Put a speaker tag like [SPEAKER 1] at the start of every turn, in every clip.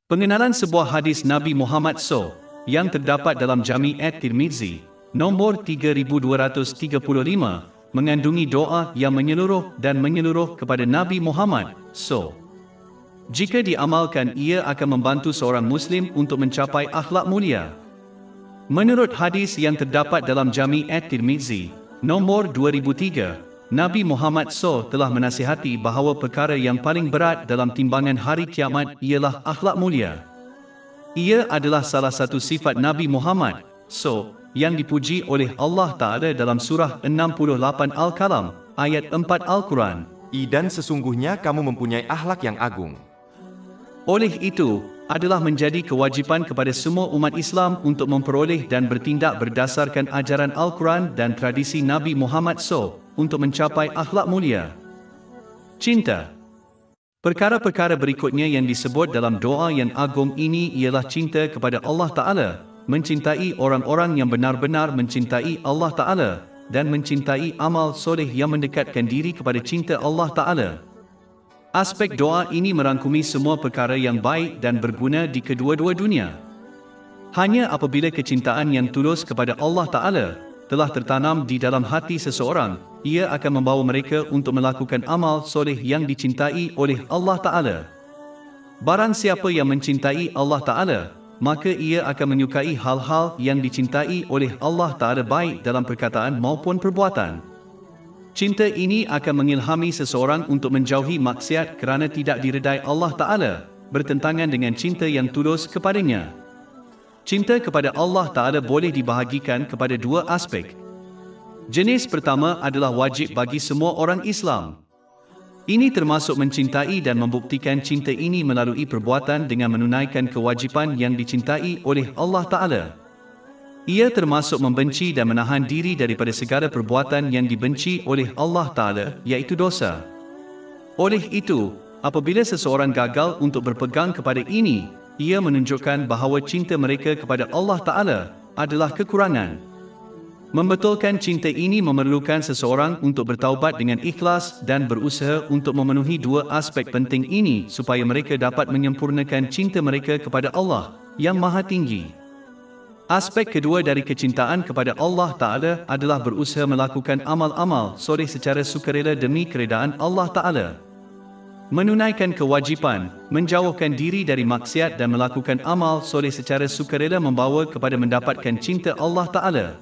[SPEAKER 1] Pengenalan sebuah hadis Nabi Muhammad SAW yang terdapat dalam Jami' at-Tirmizi, nombor 3235, mengandungi doa yang menyeluruh kepada Nabi Muhammad SAW. Jika diamalkan, ia akan membantu seorang Muslim untuk mencapai akhlak mulia. Menurut hadis yang terdapat dalam Jami' at-Tirmizi, nombor 2003, Nabi Muhammad SAW telah menasihati bahawa perkara yang paling berat dalam timbangan hari kiamat ialah akhlak mulia. Ia adalah salah satu sifat Nabi Muhammad SAW yang dipuji oleh Allah Ta'ala dalam surah 68 Al-Qalam, ayat 4 Al-Quran.
[SPEAKER 2] Dan sesungguhnya kamu mempunyai akhlak yang agung.
[SPEAKER 1] Oleh itu, adalah menjadi kewajipan kepada semua umat Islam untuk memperoleh dan bertindak berdasarkan ajaran Al-Quran dan tradisi Nabi Muhammad SAW untuk mencapai akhlak mulia. Cinta. Perkara-perkara berikutnya yang disebut dalam doa yang agung ini ialah cinta kepada Allah Ta'ala, mencintai orang-orang yang benar-benar mencintai Allah Ta'ala, dan mencintai amal soleh yang mendekatkan diri kepada cinta Allah Ta'ala. Aspek doa ini merangkumi semua perkara yang baik dan berguna di kedua-dua dunia. Hanya apabila kecintaan yang tulus kepada Allah Ta'ala telah tertanam di dalam hati seseorang, ia akan membawa mereka untuk melakukan amal soleh yang dicintai oleh Allah Ta'ala. Barang siapa yang mencintai Allah Ta'ala, maka ia akan menyukai hal-hal yang dicintai oleh Allah Ta'ala baik dalam perkataan maupun perbuatan. Cinta ini akan mengilhami seseorang untuk menjauhi maksiat kerana tidak diredai Allah Ta'ala, bertentangan dengan cinta yang tulus kepadanya. Cinta kepada Allah Ta'ala boleh dibahagikan kepada dua aspek. Jenis pertama adalah wajib bagi semua orang Islam. Ini termasuk mencintai dan membuktikan cinta ini melalui perbuatan dengan menunaikan kewajipan yang dicintai oleh Allah Ta'ala. Ia termasuk membenci dan menahan diri daripada segala perbuatan yang dibenci oleh Allah Ta'ala, iaitu dosa. Oleh itu, apabila seseorang gagal untuk berpegang kepada ini, ia menunjukkan bahawa cinta mereka kepada Allah Ta'ala adalah kekurangan. Membetulkan cinta ini memerlukan seseorang untuk bertaubat dengan ikhlas dan berusaha untuk memenuhi dua aspek penting ini supaya mereka dapat menyempurnakan cinta mereka kepada Allah yang Maha Tinggi. Aspek kedua dari kecintaan kepada Allah Ta'ala adalah berusaha melakukan amal-amal soleh secara sukarela demi keredaan Allah Ta'ala. Menunaikan kewajipan, menjauhkan diri dari maksiat dan melakukan amal soleh secara sukarela membawa kepada mendapatkan cinta Allah Ta'ala.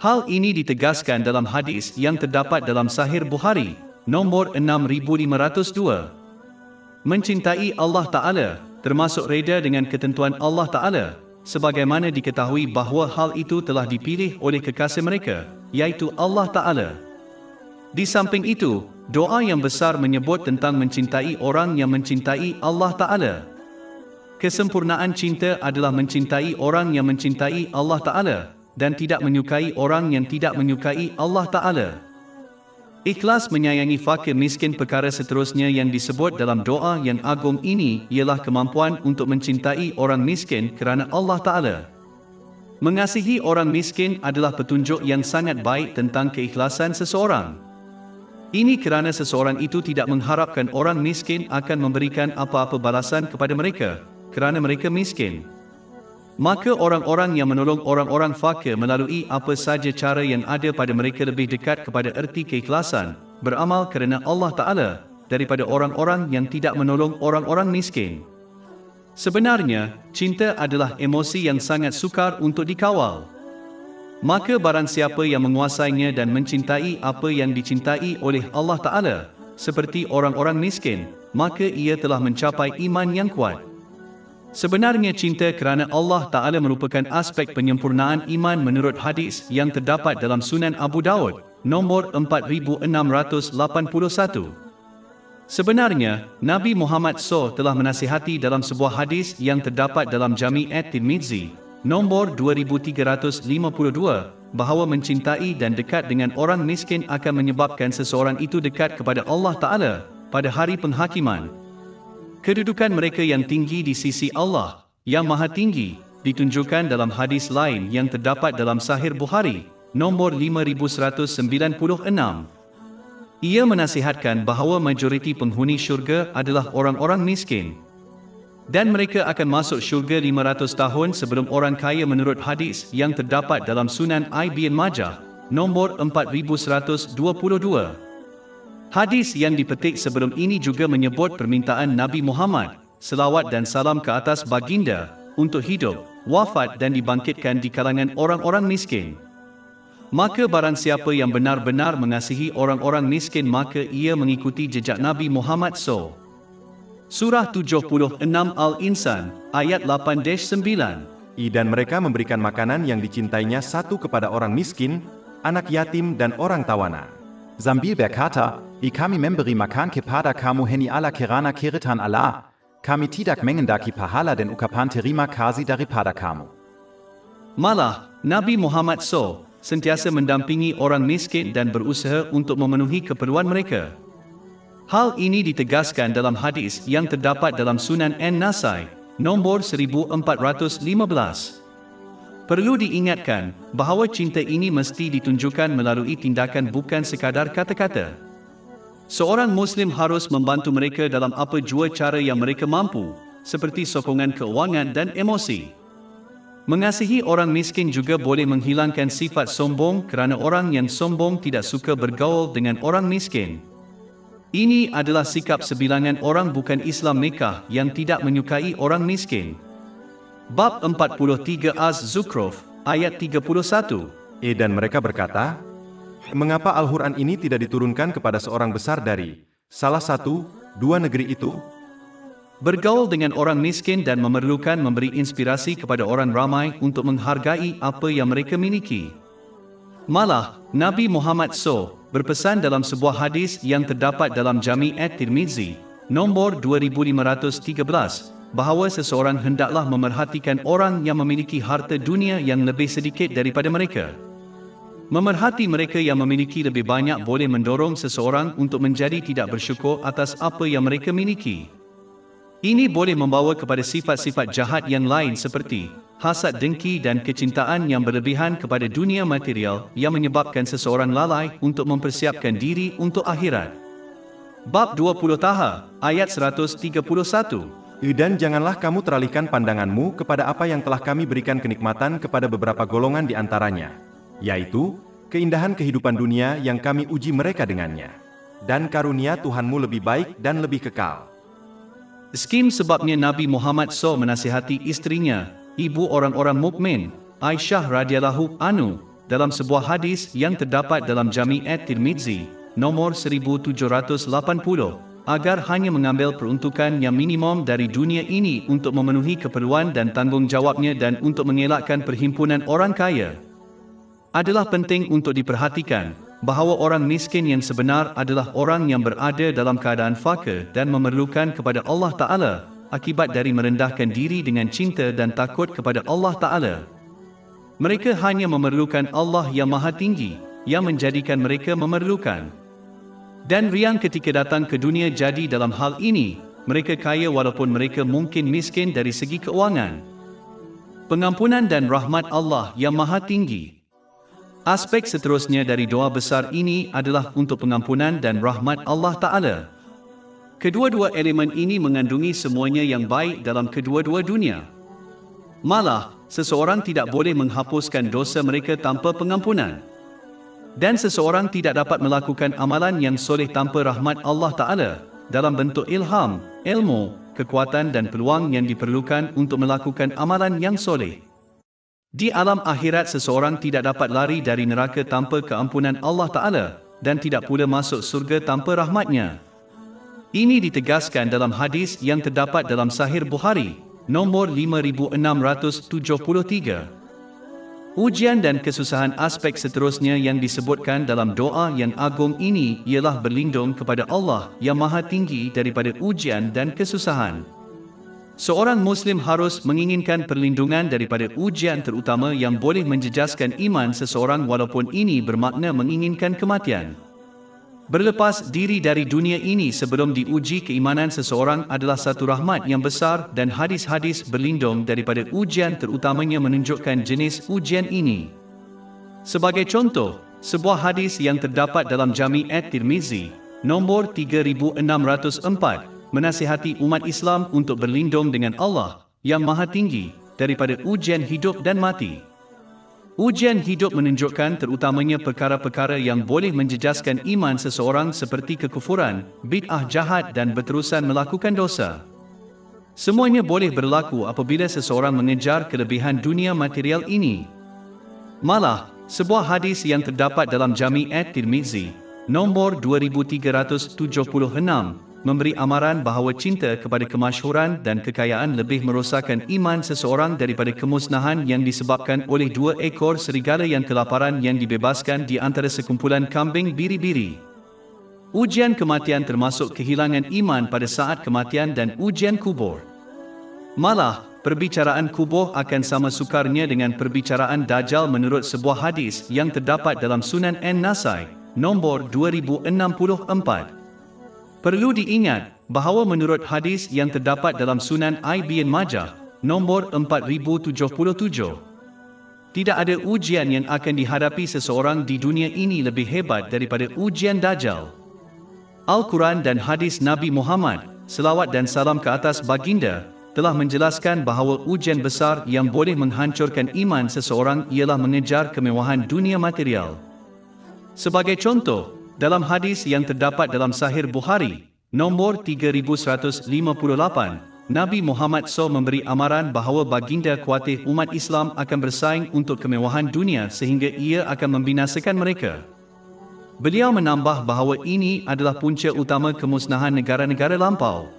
[SPEAKER 1] Hal ini ditegaskan dalam hadis yang terdapat dalam Sahih Bukhari, nombor 6502. Mencintai Allah Ta'ala, termasuk reda dengan ketentuan Allah Ta'ala, sebagaimana diketahui bahawa hal itu telah dipilih oleh kekasih mereka, iaitu Allah Ta'ala. Di samping itu, doa yang besar menyebut tentang mencintai orang yang mencintai Allah Ta'ala. Kesempurnaan cinta adalah mencintai orang yang mencintai Allah Ta'ala, dan tidak menyukai orang yang tidak menyukai Allah Ta'ala. Ikhlas menyayangi fakir miskin. Perkara seterusnya yang disebut dalam doa yang agung ini ialah kemampuan untuk mencintai orang miskin kerana Allah Ta'ala. Mengasihi orang miskin adalah petunjuk yang sangat baik tentang keikhlasan seseorang. Ini kerana seseorang itu tidak mengharapkan orang miskin akan memberikan apa-apa balasan kepada mereka, kerana mereka miskin. Maka orang-orang yang menolong orang-orang fakir melalui apa saja cara yang ada pada mereka lebih dekat kepada erti keikhlasan, beramal kerana Allah Ta'ala, daripada orang-orang yang tidak menolong orang-orang miskin. Sebenarnya, cinta adalah emosi yang sangat sukar untuk dikawal. Maka barang siapa yang menguasainya dan mencintai apa yang dicintai oleh Allah Ta'ala, seperti orang-orang miskin, maka ia telah mencapai iman yang kuat. Sebenarnya cinta kerana Allah Ta'ala merupakan aspek penyempurnaan iman menurut hadis yang terdapat dalam Sunan Abu Dawud, nombor 4681. Sebenarnya, Nabi Muhammad SAW telah menasihati dalam sebuah hadis yang terdapat dalam Jami' at-Tirmizi, nombor 2352, bahawa mencintai dan dekat dengan orang miskin akan menyebabkan seseorang itu dekat kepada Allah Ta'ala pada hari penghakiman. Kedudukan mereka yang tinggi di sisi Allah, yang Maha Tinggi, ditunjukkan dalam hadis lain yang terdapat dalam Sahih Bukhari, nombor 5196. Ia menasihatkan bahawa majoriti penghuni syurga adalah orang-orang miskin. Dan mereka akan masuk syurga 500 tahun sebelum orang kaya menurut hadis yang terdapat dalam Sunan Ibn Majah, nombor 4122. Hadis yang dipetik sebelum ini juga menyebut permintaan Nabi Muhammad, selawat dan salam ke atas baginda, untuk hidup, wafat dan dibangkitkan di kalangan orang-orang miskin. Maka barang siapa yang benar-benar mengasihi orang-orang miskin maka ia mengikuti jejak Nabi Muhammad SAW. Surah 76 Al-Insan, ayat 8-9.
[SPEAKER 2] Dan mereka memberikan makanan yang dicintainya satu kepada orang miskin, anak yatim dan orang tawanan.
[SPEAKER 3] Sambil berkata, kami memberi makan kepada kamu heni ala kerana kiritan Allah, kami tidak mengendaki pahala dan ucapan terima kasih daripada kamu.
[SPEAKER 1] Malah, Nabi Muhammad SAW sentiasa mendampingi orang miskin dan berusaha untuk memenuhi keperluan mereka. Hal ini ditegaskan dalam hadis yang terdapat dalam Sunan An-Nasai, nombor 1415. Perlu diingatkan bahawa cinta ini mesti ditunjukkan melalui tindakan bukan sekadar kata-kata. Seorang Muslim harus membantu mereka dalam apa jua cara yang mereka mampu, seperti sokongan keuangan dan emosi. Mengasihi orang miskin juga boleh menghilangkan sifat sombong kerana orang yang sombong tidak suka bergaul dengan orang miskin. Ini adalah sikap sebilangan orang bukan Islam Mekah yang tidak menyukai orang miskin. Bab 43 Az-Zukhruf, ayat 31.
[SPEAKER 2] Dan mereka berkata, mengapa Al-Quran ini tidak diturunkan kepada seorang besar dari salah satu, dua negeri itu?
[SPEAKER 1] Bergaul dengan orang miskin dan memerlukan memberi inspirasi kepada orang ramai untuk menghargai apa yang mereka miliki. Malah, Nabi Muhammad SAW berpesan dalam sebuah hadis yang terdapat dalam Jami' At-Tirmizi, nombor 2513, bahawa seseorang hendaklah memerhatikan orang yang memiliki harta dunia yang lebih sedikit daripada mereka. Memerhati mereka yang memiliki lebih banyak boleh mendorong seseorang untuk menjadi tidak bersyukur atas apa yang mereka miliki. Ini boleh membawa kepada sifat-sifat jahat yang lain seperti hasad, dengki dan kecintaan yang berlebihan kepada dunia material yang menyebabkan seseorang lalai untuk mempersiapkan diri untuk akhirat. Bab 20 Taha, ayat 131.
[SPEAKER 2] Dan janganlah kamu teralihkan pandanganmu kepada apa yang telah kami berikan kenikmatan kepada beberapa golongan di antaranya, yaitu keindahan kehidupan dunia yang kami uji mereka dengannya. Dan karunia Tuhanmu lebih baik dan lebih kekal.
[SPEAKER 1] Skim sebabnya Nabi Muhammad SAW menasihati isterinya, ibu orang-orang mukmin, Aisyah radhiyallahu anhu, dalam sebuah hadis yang terdapat dalam Jami' At-Tirmizi, nomor 1780, agar hanya mengambil peruntukan yang minimum dari dunia ini untuk memenuhi keperluan dan tanggungjawabnya dan untuk mengelakkan perhimpunan orang kaya. Adalah penting untuk diperhatikan bahawa orang miskin yang sebenar adalah orang yang berada dalam keadaan fakir dan memerlukan kepada Allah Ta'ala akibat dari merendahkan diri dengan cinta dan takut kepada Allah Ta'ala. Mereka hanya memerlukan Allah yang Maha Tinggi yang menjadikan mereka memerlukan. Dan riang ketika datang ke dunia jadi dalam hal ini, mereka kaya walaupun mereka mungkin miskin dari segi keuangan. Pengampunan dan rahmat Allah yang Maha Tinggi. Aspek seterusnya dari doa besar ini adalah untuk pengampunan dan rahmat Allah Ta'ala. Kedua-dua elemen ini mengandungi semuanya yang baik dalam kedua-dua dunia. Malah, seseorang tidak boleh menghapuskan dosa mereka tanpa pengampunan. Dan seseorang tidak dapat melakukan amalan yang soleh tanpa rahmat Allah Ta'ala dalam bentuk ilham, ilmu, kekuatan dan peluang yang diperlukan untuk melakukan amalan yang soleh. Di alam akhirat seseorang tidak dapat lari dari neraka tanpa keampunan Allah Ta'ala dan tidak pula masuk surga tanpa rahmatnya. Ini ditegaskan dalam hadis yang terdapat dalam Sahih Bukhari, nombor 5673. Ujian dan kesusahan aspek seterusnya yang disebutkan dalam doa yang agung ini ialah berlindung kepada Allah yang Maha Tinggi daripada ujian dan kesusahan. Seorang Muslim harus menginginkan perlindungan daripada ujian terutama yang boleh menjejaskan iman seseorang walaupun ini bermakna menginginkan kematian. Berlepas diri dari dunia ini sebelum diuji keimanan seseorang adalah satu rahmat yang besar dan hadis-hadis berlindung daripada ujian terutamanya menunjukkan jenis ujian ini. Sebagai contoh, sebuah hadis yang terdapat dalam Jami' At-Tirmizi, nombor 3604, menasihati umat Islam untuk berlindung dengan Allah yang Maha Tinggi daripada ujian hidup dan mati. Ujian hidup menunjukkan terutamanya perkara-perkara yang boleh menjejaskan iman seseorang seperti kekufuran, bid'ah jahat dan berterusan melakukan dosa. Semuanya boleh berlaku apabila seseorang mengejar kelebihan dunia material ini. Malah, sebuah hadis yang terdapat dalam Jami' at-Tirmizi, nombor 2376, memberi amaran bahawa cinta kepada kemasyhuran dan kekayaan lebih merosakkan iman seseorang daripada kemusnahan yang disebabkan oleh 2 ekor serigala yang kelaparan yang dibebaskan di antara sekumpulan kambing biri-biri. Ujian kematian termasuk kehilangan iman pada saat kematian dan ujian kubur. Malah, perbicaraan kubur akan sama sukarnya dengan perbicaraan Dajjal menurut sebuah hadis yang terdapat dalam Sunan An-Nasai, nombor 2064. Perlu diingat bahawa menurut hadis yang terdapat dalam Sunan Ibn Majah, nombor 4077, tidak ada ujian yang akan dihadapi seseorang di dunia ini lebih hebat daripada ujian Dajjal. Al-Quran dan hadis Nabi Muhammad, selawat dan salam ke atas baginda, telah menjelaskan bahawa ujian besar yang boleh menghancurkan iman seseorang ialah mengejar kemewahan dunia material. Sebagai contoh, dalam hadis yang terdapat dalam Sahih Bukhari, nombor 3158, Nabi Muhammad SAW memberi amaran bahawa baginda khuatib umat Islam akan bersaing untuk kemewahan dunia sehingga ia akan membinasakan mereka. Beliau menambah bahawa ini adalah punca utama kemusnahan negara-negara lampau.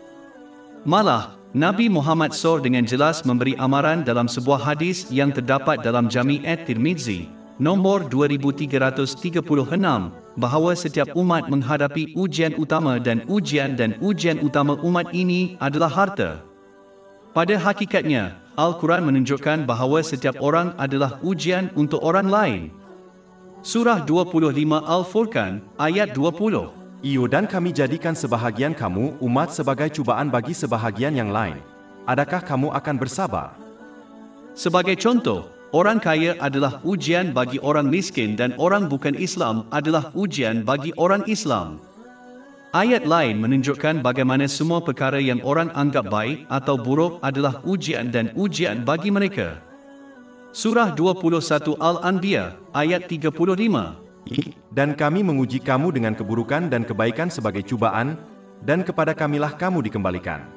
[SPEAKER 1] Malah, Nabi Muhammad SAW dengan jelas memberi amaran dalam sebuah hadis yang terdapat dalam Jami' at-Tirmizi, nombor 2336, bahawa setiap umat menghadapi ujian utama dan ujian utama umat ini adalah harta. Pada hakikatnya, Al-Quran menunjukkan bahawa setiap orang adalah ujian untuk orang lain. Surah 25 Al-Furqan, ayat 20.
[SPEAKER 2] Iyo, dan kami jadikan sebahagian kamu umat sebagai cubaan bagi sebahagian yang lain. Adakah kamu akan bersabar?
[SPEAKER 1] Sebagai contoh, orang kaya adalah ujian bagi orang miskin dan orang bukan Islam adalah ujian bagi orang Islam. Ayat lain menunjukkan bagaimana semua perkara yang orang anggap baik atau buruk adalah ujian dan ujian bagi mereka. Surah 21 Al-Anbiya, ayat 35.
[SPEAKER 2] Dan kami menguji kamu dengan keburukan dan kebaikan sebagai cubaan, dan kepada kamilah kamu dikembalikan.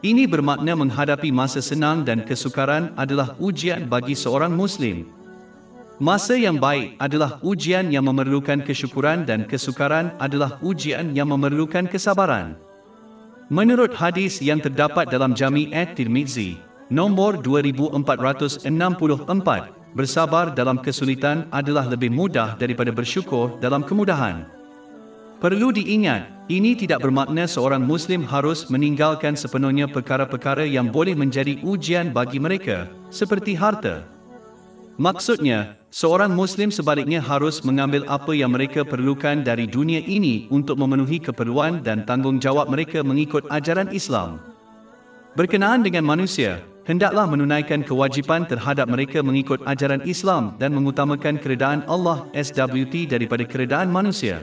[SPEAKER 1] Ini bermakna menghadapi masa senang dan kesukaran adalah ujian bagi seorang Muslim. Masa yang baik adalah ujian yang memerlukan kesyukuran dan kesukaran adalah ujian yang memerlukan kesabaran. Menurut hadis yang terdapat dalam Jami' at-Tirmizi, nombor 2464, bersabar dalam kesulitan adalah lebih mudah daripada bersyukur dalam kemudahan. Perlu diingat, ini tidak bermakna seorang Muslim harus meninggalkan sepenuhnya perkara-perkara yang boleh menjadi ujian bagi mereka, seperti harta. Maksudnya, seorang Muslim sebaliknya harus mengambil apa yang mereka perlukan dari dunia ini untuk memenuhi keperluan dan tanggungjawab mereka mengikut ajaran Islam. Berkenaan dengan manusia, hendaklah menunaikan kewajipan terhadap mereka mengikut ajaran Islam dan mengutamakan keredaan Allah SWT daripada keredaan manusia.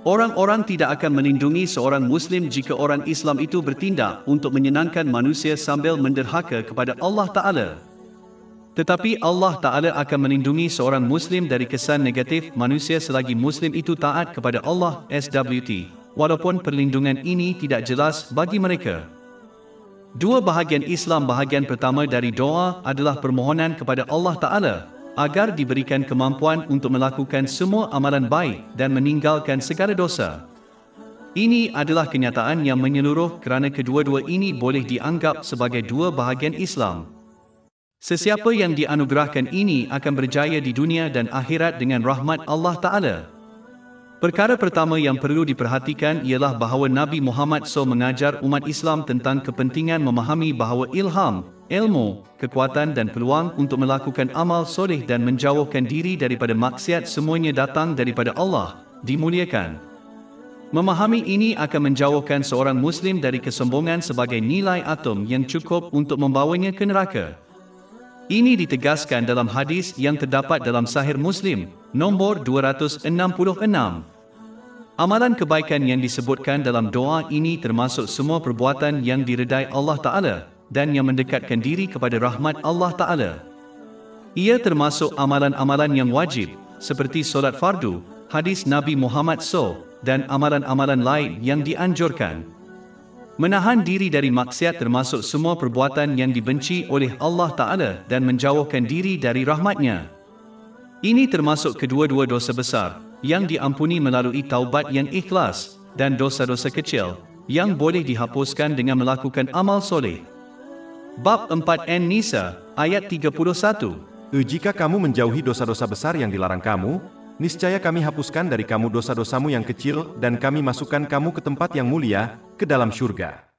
[SPEAKER 1] Orang-orang tidak akan melindungi seorang Muslim jika orang Islam itu bertindak untuk menyenangkan manusia sambil menderhaka kepada Allah Ta'ala. Tetapi Allah Ta'ala akan melindungi seorang Muslim dari kesan negatif manusia selagi Muslim itu taat kepada Allah SWT, walaupun perlindungan ini tidak jelas bagi mereka. Dua bahagian Islam. Bahagian pertama dari doa adalah permohonan kepada Allah Ta'ala agar diberikan kemampuan untuk melakukan semua amalan baik dan meninggalkan segala dosa. Ini adalah kenyataan yang menyeluruh kerana kedua-dua ini boleh dianggap sebagai dua bahagian Islam. Sesiapa yang dianugerahkan ini akan berjaya di dunia dan akhirat dengan rahmat Allah Ta'ala. Perkara pertama yang perlu diperhatikan ialah bahawa Nabi Muhammad SAW mengajar umat Islam tentang kepentingan memahami bahawa ilham, ilmu, kekuatan dan peluang untuk melakukan amal soleh dan menjauhkan diri daripada maksiat semuanya datang daripada Allah, dimuliakan. Memahami ini akan menjauhkan seorang Muslim dari kesombongan sebagai nilai atom yang cukup untuk membawanya ke neraka. Ini ditegaskan dalam hadis yang terdapat dalam Sahih Muslim, nombor 266. Amalan kebaikan yang disebutkan dalam doa ini termasuk semua perbuatan yang diredai Allah Ta'ala dan yang mendekatkan diri kepada rahmat Allah Ta'ala. Ia termasuk amalan-amalan yang wajib, seperti solat fardu, hadis Nabi Muhammad SAW, dan amalan-amalan lain yang dianjurkan. Menahan diri dari maksiat termasuk semua perbuatan yang dibenci oleh Allah Ta'ala dan menjauhkan diri dari rahmatnya. Ini termasuk kedua-dua dosa besar, yang diampuni melalui taubat yang ikhlas, dan dosa-dosa kecil, yang boleh dihapuskan dengan melakukan amal soleh. Bab 4 An-Nisa, ayat 31.
[SPEAKER 2] Jika kamu menjauhi dosa-dosa besar yang dilarang kamu, niscaya kami hapuskan dari kamu dosa-dosamu yang kecil dan kami masukkan kamu ke tempat yang mulia, ke dalam syurga.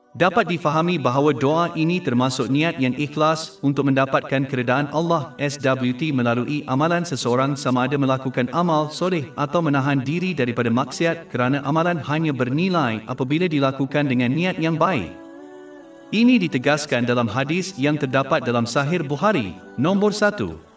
[SPEAKER 1] Dapat difahami bahawa doa ini termasuk niat yang ikhlas untuk mendapatkan keredaan Allah SWT melalui amalan seseorang sama ada melakukan amal soleh atau menahan diri daripada maksiat kerana amalan hanya bernilai apabila dilakukan dengan niat yang baik. Ini ditegaskan dalam hadis yang terdapat dalam Sahih Bukhari, nombor 1.